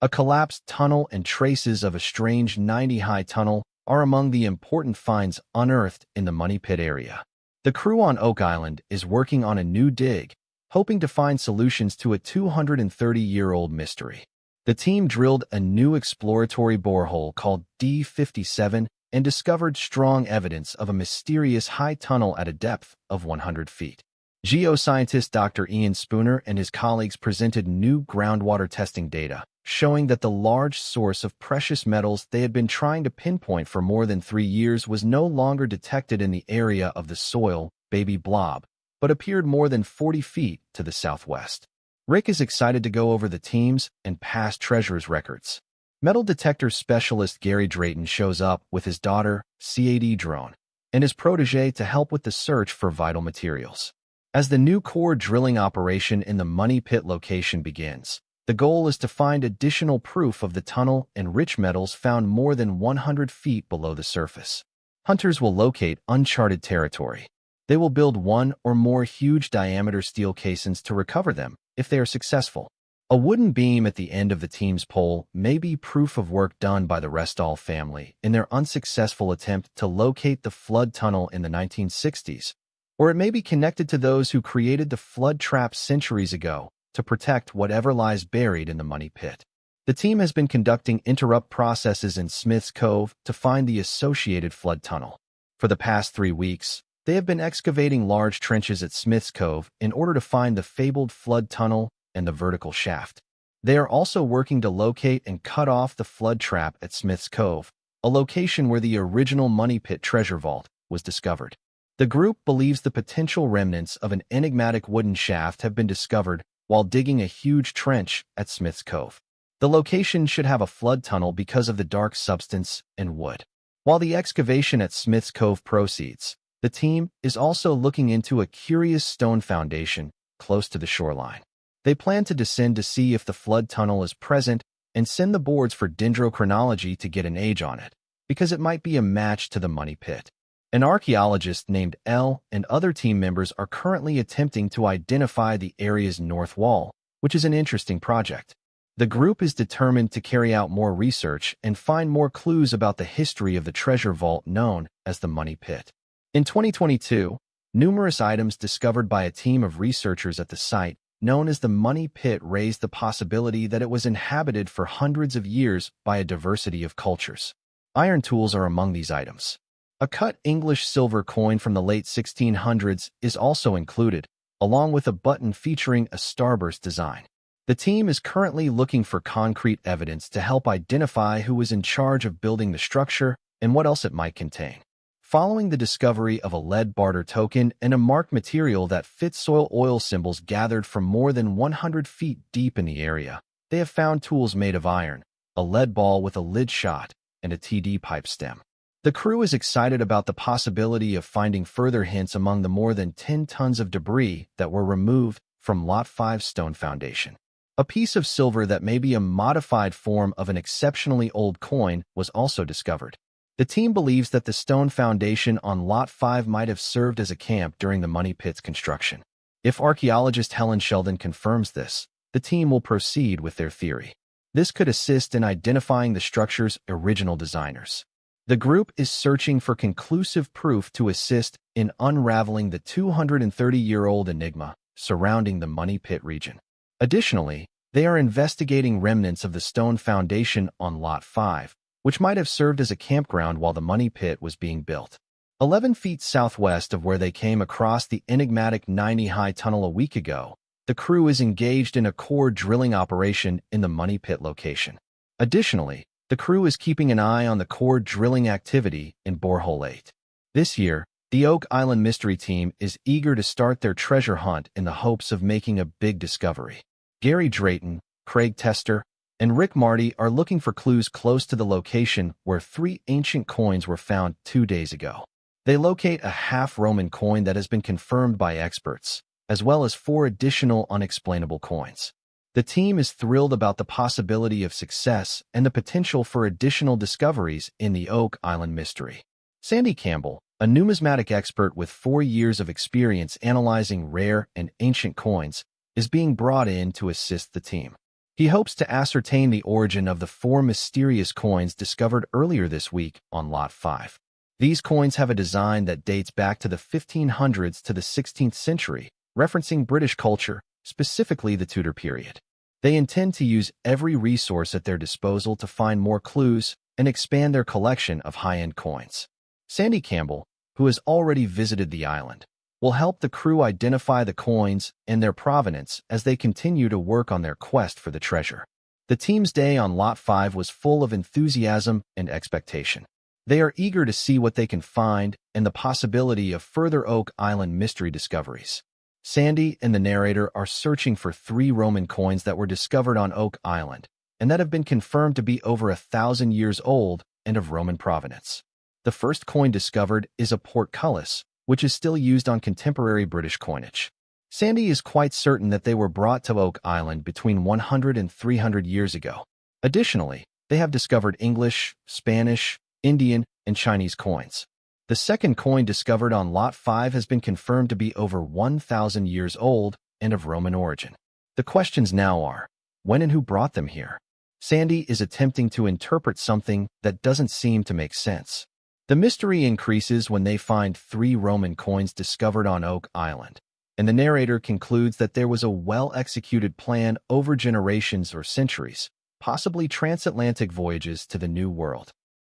A collapsed tunnel and traces of a strange 90-high tunnel are among the important finds unearthed in the Money Pit area. The crew on Oak Island is working on a new dig, hoping to find solutions to a 230-year-old mystery. The team drilled a new exploratory borehole called D57 and discovered strong evidence of a mysterious high tunnel at a depth of 100 feet. Geoscientist Dr. Ian Spooner and his colleagues presented new groundwater testing data, showing that the large source of precious metals they had been trying to pinpoint for more than 3 years was no longer detected in the area of the soil, baby blob, but appeared more than 40 feet to the southwest. Rick is excited to go over the team's and past treasures records. Metal detector specialist Gary Drayton shows up with his daughter, CAD drone, and his protege to help with the search for vital materials. As the new core drilling operation in the Money Pit location begins, the goal is to find additional proof of the tunnel and rich metals found more than 100 feet below the surface. Hunters will locate uncharted territory. They will build one or more huge diameter steel casings to recover them if they are successful. A wooden beam at the end of the team's pole may be proof of work done by the Restall family in their unsuccessful attempt to locate the flood tunnel in the 1960s, or it may be connected to those who created the flood trap centuries ago to protect whatever lies buried in the Money Pit. The team has been conducting interrupt processes in Smith's Cove to find the associated flood tunnel. For the past 3 weeks, they have been excavating large trenches at Smith's Cove in order to find the fabled flood tunnel and the vertical shaft. They are also working to locate and cut off the flood trap at Smith's Cove, a location where the original Money Pit treasure vault was discovered. The group believes the potential remnants of an enigmatic wooden shaft have been discovered while digging a huge trench at Smith's Cove. The location should have a flood tunnel because of the dark substance and wood. While the excavation at Smith's Cove proceeds, the team is also looking into a curious stone foundation close to the shoreline. They plan to descend to see if the flood tunnel is present and send the boards for dendrochronology to get an age on it, because it might be a match to the Money Pit. An archaeologist named L and other team members are currently attempting to identify the area's north wall, which is an interesting project. The group is determined to carry out more research and find more clues about the history of the treasure vault known as the Money Pit. In 2022, numerous items discovered by a team of researchers at the site known as the Money Pit raised the possibility that it was inhabited for hundreds of years by a diversity of cultures. Iron tools are among these items. A cut English silver coin from the late 1600s is also included, along with a button featuring a starburst design. The team is currently looking for concrete evidence to help identify who was in charge of building the structure and what else it might contain. Following the discovery of a lead barter token and a marked material that fits soil oil symbols gathered from more than 100 feet deep in the area, they have found tools made of iron, a lead ball with a lid shot, and a TD pipe stem. The crew is excited about the possibility of finding further hints among the more than 10 tons of debris that were removed from Lot 5's stone foundation. A piece of silver that may be a modified form of an exceptionally old coin was also discovered. The team believes that the stone foundation on Lot 5 might have served as a camp during the Money Pit's construction. If archaeologist Helen Sheldon confirms this, the team will proceed with their theory. This could assist in identifying the structure's original designers. The group is searching for conclusive proof to assist in unraveling the 230-year-old enigma surrounding the Money Pit region. Additionally, they are investigating remnants of the stone foundation on Lot 5, which might have served as a campground while the Money Pit was being built. 11 feet southwest of where they came across the enigmatic 90-high tunnel a week ago, the crew is engaged in a core drilling operation in the Money Pit location. Additionally, the crew is keeping an eye on the core drilling activity in Borehole 8. This year, the Oak Island Mystery Team is eager to start their treasure hunt in the hopes of making a big discovery. Gary Drayton, Craig Tester, and Rick Marty are looking for clues close to the location where 3 ancient coins were found 2 days ago. They locate a half-Roman coin that has been confirmed by experts, as well as 4 additional unexplainable coins. The team is thrilled about the possibility of success and the potential for additional discoveries in the Oak Island mystery. Sandy Campbell, a numismatic expert with 4 years of experience analyzing rare and ancient coins, is being brought in to assist the team. He hopes to ascertain the origin of the 4 mysterious coins discovered earlier this week on Lot 5. These coins have a design that dates back to the 1500s to the 16th century, referencing British culture, specifically the Tudor period. They intend to use every resource at their disposal to find more clues and expand their collection of high-end coins. Sandy Campbell, who has already visited the island, will help the crew identify the coins and their provenance as they continue to work on their quest for the treasure. The team's day on Lot 5 was full of enthusiasm and expectation. They are eager to see what they can find and the possibility of further Oak Island mystery discoveries. Sandy and the narrator are searching for 3 Roman coins that were discovered on Oak Island and that have been confirmed to be over 1,000 years old and of Roman provenance. The first coin discovered is a portcullis, which is still used on contemporary British coinage. Sandy is quite certain that they were brought to Oak Island between 100 and 300 years ago. Additionally, they have discovered English, Spanish, Indian, and Chinese coins. The second coin discovered on Lot 5 has been confirmed to be over 1,000 years old and of Roman origin. The questions now are, when and who brought them here? Sandy is attempting to interpret something that doesn't seem to make sense. The mystery increases when they find 3 Roman coins discovered on Oak Island, and the narrator concludes that there was a well-executed plan over generations or centuries, possibly transatlantic voyages to the New World.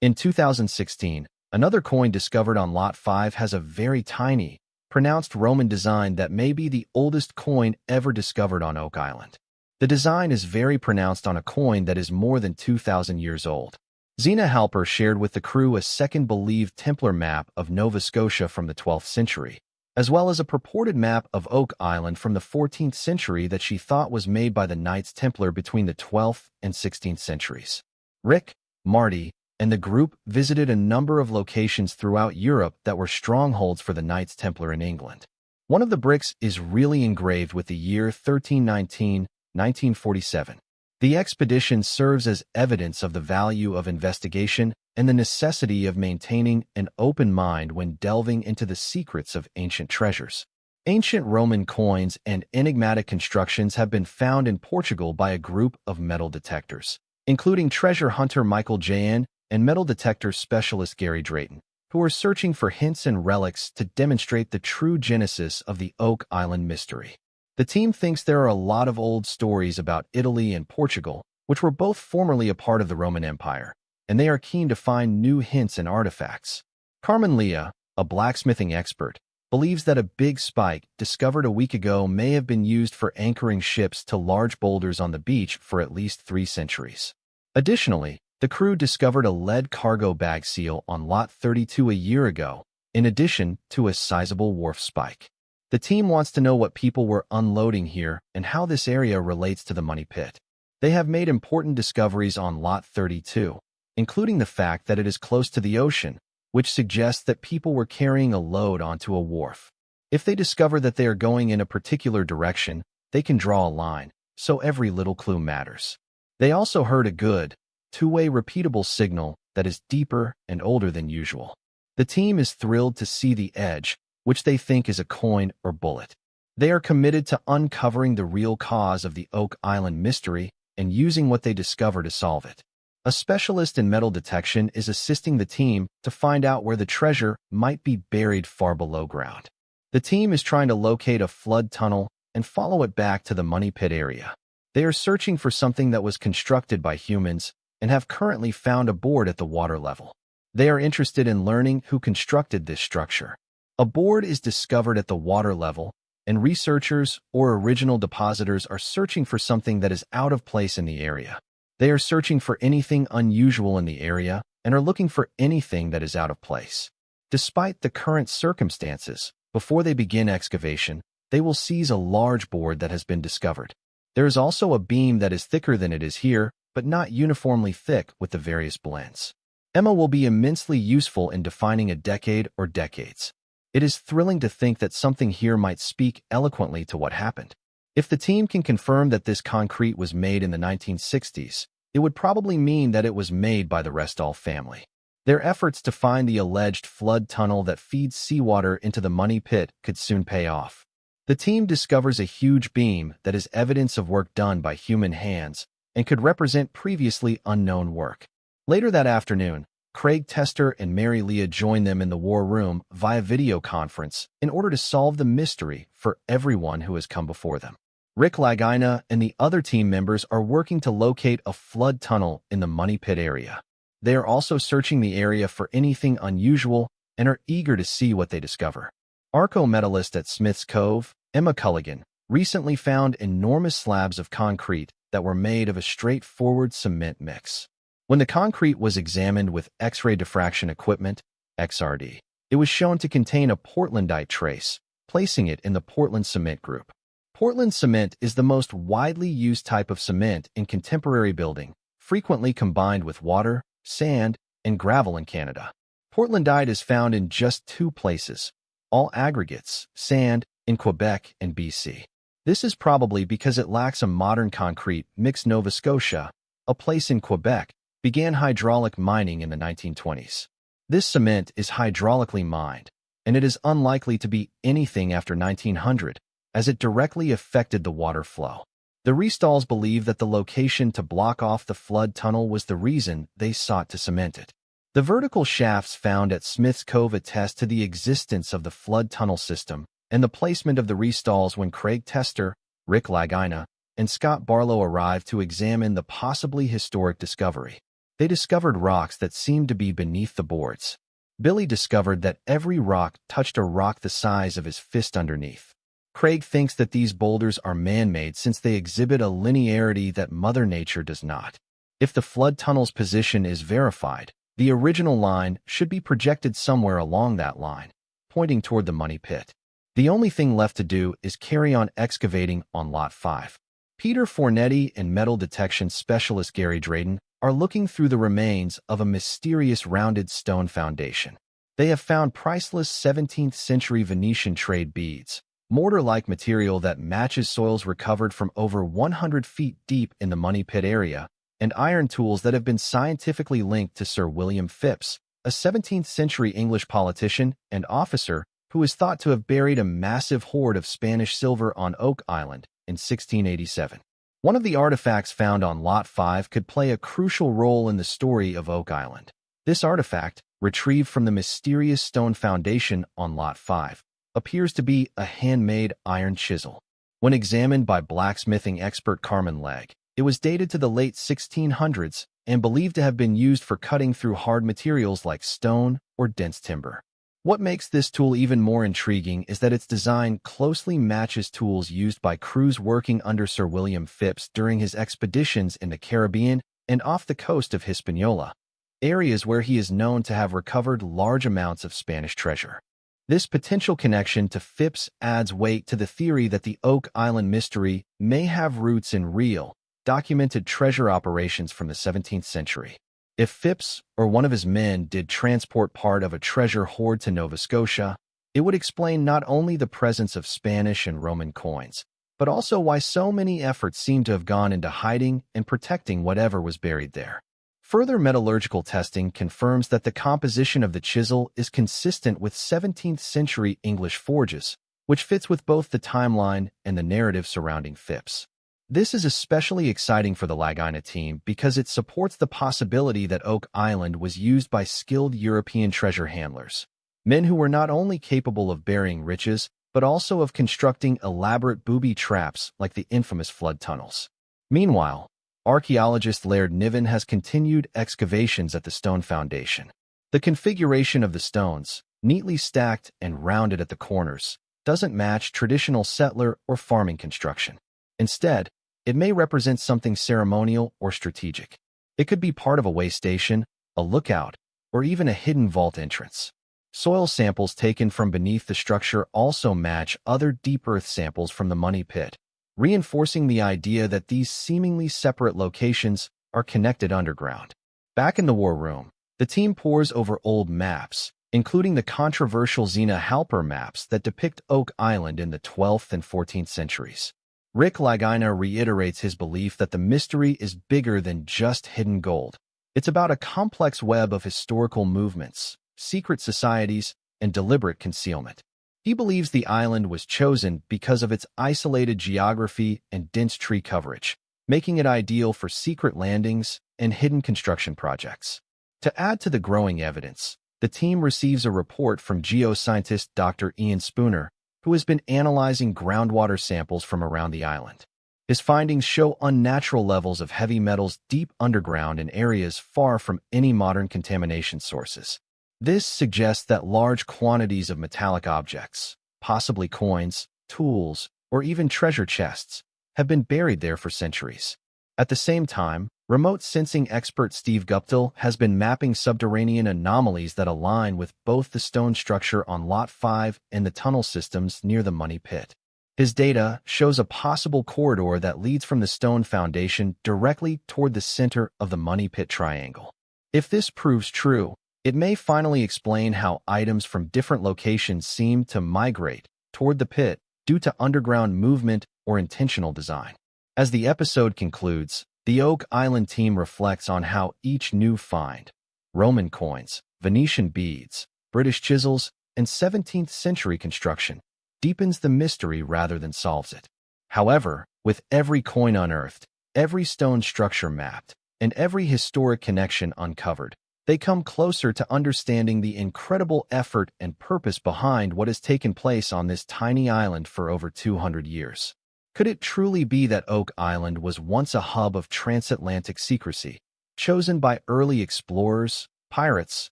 In 2016, another coin discovered on Lot 5 has a very tiny, pronounced Roman design that may be the oldest coin ever discovered on Oak Island. The design is very pronounced on a coin that is more than 2,000 years old. Zena Halper shared with the crew a second believed Templar map of Nova Scotia from the 12th century, as well as a purported map of Oak Island from the 14th century that she thought was made by the Knights Templar between the 12th and 16th centuries. Rick, Marty, and the group visited a number of locations throughout Europe that were strongholds for the Knights Templar in England. One of the bricks is really engraved with the year 1319, 1947. The expedition serves as evidence of the value of investigation and the necessity of maintaining an open mind when delving into the secrets of ancient treasures. Ancient Roman coins and enigmatic constructions have been found in Portugal by a group of metal detectors, including treasure hunter Michael Jan and metal detector specialist Gary Drayton, who are searching for hints and relics to demonstrate the true genesis of the Oak Island mystery. The team thinks there are a lot of old stories about Italy and Portugal, which were both formerly a part of the Roman Empire, and they are keen to find new hints and artifacts. Carmen Leah, a blacksmithing expert, believes that a big spike discovered a week ago may have been used for anchoring ships to large boulders on the beach for at least 3 centuries. Additionally, the crew discovered a lead cargo bag seal on Lot 32 a year ago, in addition to a sizable wharf spike. The team wants to know what people were unloading here and how this area relates to the money pit. They have made important discoveries on Lot 32, including the fact that it is close to the ocean, which suggests that people were carrying a load onto a wharf. If they discover that they are going in a particular direction, they can draw a line, so every little clue matters. They also heard a good, 2-way repeatable signal that is deeper and older than usual. The team is thrilled to see the edge, which they think is a coin or bullet. They are committed to uncovering the real cause of the Oak Island mystery and using what they discover to solve it. A specialist in metal detection is assisting the team to find out where the treasure might be buried far below ground. The team is trying to locate a flood tunnel and follow it back to the money pit area. They are searching for something that was constructed by humans and have currently found a board at the water level. They are interested in learning who constructed this structure. A board is discovered at the water level, and researchers or original depositors are searching for something that is out of place in the area. They are searching for anything unusual in the area and are looking for anything that is out of place. Despite the current circumstances, before they begin excavation, they will seize a large board that has been discovered. There is also a beam that is thicker than it is here, but not uniformly thick with the various blends. Emma will be immensely useful in defining a decade or decades. It is thrilling to think that something here might speak eloquently to what happened. If the team can confirm that this concrete was made in the 1960s, it would probably mean that it was made by the Restall family. Their efforts to find the alleged flood tunnel that feeds seawater into the money pit could soon pay off. The team discovers a huge beam that is evidence of work done by human hands and could represent previously unknown work. Later that afternoon, Craig Tester and Mary Leah join them in the war room via video conference in order to solve the mystery for everyone who has come before them. Rick Lagina and the other team members are working to locate a flood tunnel in the Money Pit area. They are also searching the area for anything unusual and are eager to see what they discover. Arco metallist at Smith's Cove, Emma Culligan, recently found enormous slabs of concrete that were made of a straightforward cement mix. When the concrete was examined with X-ray diffraction equipment, XRD, it was shown to contain a Portlandite trace, placing it in the Portland cement group. Portland cement is the most widely used type of cement in contemporary building, frequently combined with water, sand, and gravel in Canada. Portlandite is found in just 2 places, all aggregates, sand, in Quebec and BC. This is probably because it lacks a modern concrete mix. Nova Scotia, a place in Quebec, began hydraulic mining in the 1920s. This cement is hydraulically mined, and it is unlikely to be anything after 1900, as it directly affected the water flow. The Restalls believe that the location to block off the flood tunnel was the reason they sought to cement it. The vertical shafts found at Smith's Cove attest to the existence of the flood tunnel system and the placement of the Restalls when Craig Tester, Rick Lagina, and Scott Barlow arrived to examine the possibly historic discovery. They discovered rocks that seemed to be beneath the boards. Billy discovered that every rock touched a rock the size of his fist underneath. Craig thinks that these boulders are man-made since they exhibit a linearity that Mother Nature does not. If the flood tunnel's position is verified, the original line should be projected somewhere along that line, pointing toward the Money Pit. The only thing left to do is carry on excavating on Lot 5. Peter Fornetti and metal detection specialist Gary Drayden are looking through the remains of a mysterious rounded stone foundation. They have found priceless 17th-century Venetian trade beads, mortar-like material that matches soils recovered from over 100 feet deep in the Money Pit area, and iron tools that have been scientifically linked to Sir William Phipps, a 17th-century English politician and officer who is thought to have buried a massive hoard of Spanish silver on Oak Island in 1687. One of the artifacts found on Lot 5 could play a crucial role in the story of Oak Island. This artifact, retrieved from the mysterious stone foundation on Lot 5, appears to be a handmade iron chisel. When examined by blacksmithing expert Carmen Legg, it was dated to the late 1600s and believed to have been used for cutting through hard materials like stone or dense timber. What makes this tool even more intriguing is that its design closely matches tools used by crews working under Sir William Phipps during his expeditions in the Caribbean and off the coast of Hispaniola, areas where he is known to have recovered large amounts of Spanish treasure. This potential connection to Phipps adds weight to the theory that the Oak Island mystery may have roots in real, documented treasure operations from the 17th century. If Phipps or one of his men did transport part of a treasure hoard to Nova Scotia, it would explain not only the presence of Spanish and Roman coins, but also why so many efforts seem to have gone into hiding and protecting whatever was buried there. Further metallurgical testing confirms that the composition of the chisel is consistent with 17th-century English forges, which fits with both the timeline and the narrative surrounding Phipps. This is especially exciting for the Lagina team because it supports the possibility that Oak Island was used by skilled European treasure handlers, men who were not only capable of burying riches, but also of constructing elaborate booby traps like the infamous flood tunnels. Meanwhile, archaeologist Laird Niven has continued excavations at the stone foundation. The configuration of the stones, neatly stacked and rounded at the corners, doesn't match traditional settler or farming construction. Instead, it may represent something ceremonial or strategic. It could be part of a way station, a lookout, or even a hidden vault entrance. Soil samples taken from beneath the structure also match other deep earth samples from the Money Pit, reinforcing the idea that these seemingly separate locations are connected underground. Back in the war room, the team pores over old maps, including the controversial Zena Halper maps that depict Oak Island in the 12th and 14th centuries. Rick Lagina reiterates his belief that the mystery is bigger than just hidden gold. It's about a complex web of historical movements, secret societies, and deliberate concealment. He believes the island was chosen because of its isolated geography and dense tree coverage, making it ideal for secret landings and hidden construction projects. To add to the growing evidence, the team receives a report from geoscientist Dr. Ian Spooner, who has been analyzing groundwater samples from around the island. His findings show unnatural levels of heavy metals deep underground in areas far from any modern contamination sources. This suggests that large quantities of metallic objects, possibly coins, tools, or even treasure chests, have been buried there for centuries. At the same time, remote sensing expert Steve Guptill has been mapping subterranean anomalies that align with both the stone structure on Lot 5 and the tunnel systems near the Money Pit. His data shows a possible corridor that leads from the stone foundation directly toward the center of the Money Pit triangle. If this proves true, it may finally explain how items from different locations seem to migrate toward the pit due to underground movement or intentional design. As the episode concludes, the Oak Island team reflects on how each new find, Roman coins, Venetian beads, British chisels, and 17th century construction, deepens the mystery rather than solves it. However, with every coin unearthed, every stone structure mapped, and every historic connection uncovered, they come closer to understanding the incredible effort and purpose behind what has taken place on this tiny island for over 200 years. Could it truly be that Oak Island was once a hub of transatlantic secrecy, chosen by early explorers, pirates,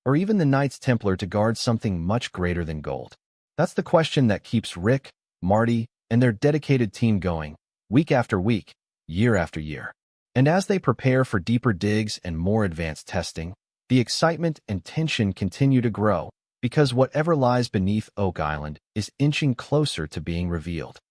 or even the Knights Templar to guard something much greater than gold? That's the question that keeps Rick, Marty, and their dedicated team going, week after week, year after year. And as they prepare for deeper digs and more advanced testing, the excitement and tension continue to grow, because whatever lies beneath Oak Island is inching closer to being revealed.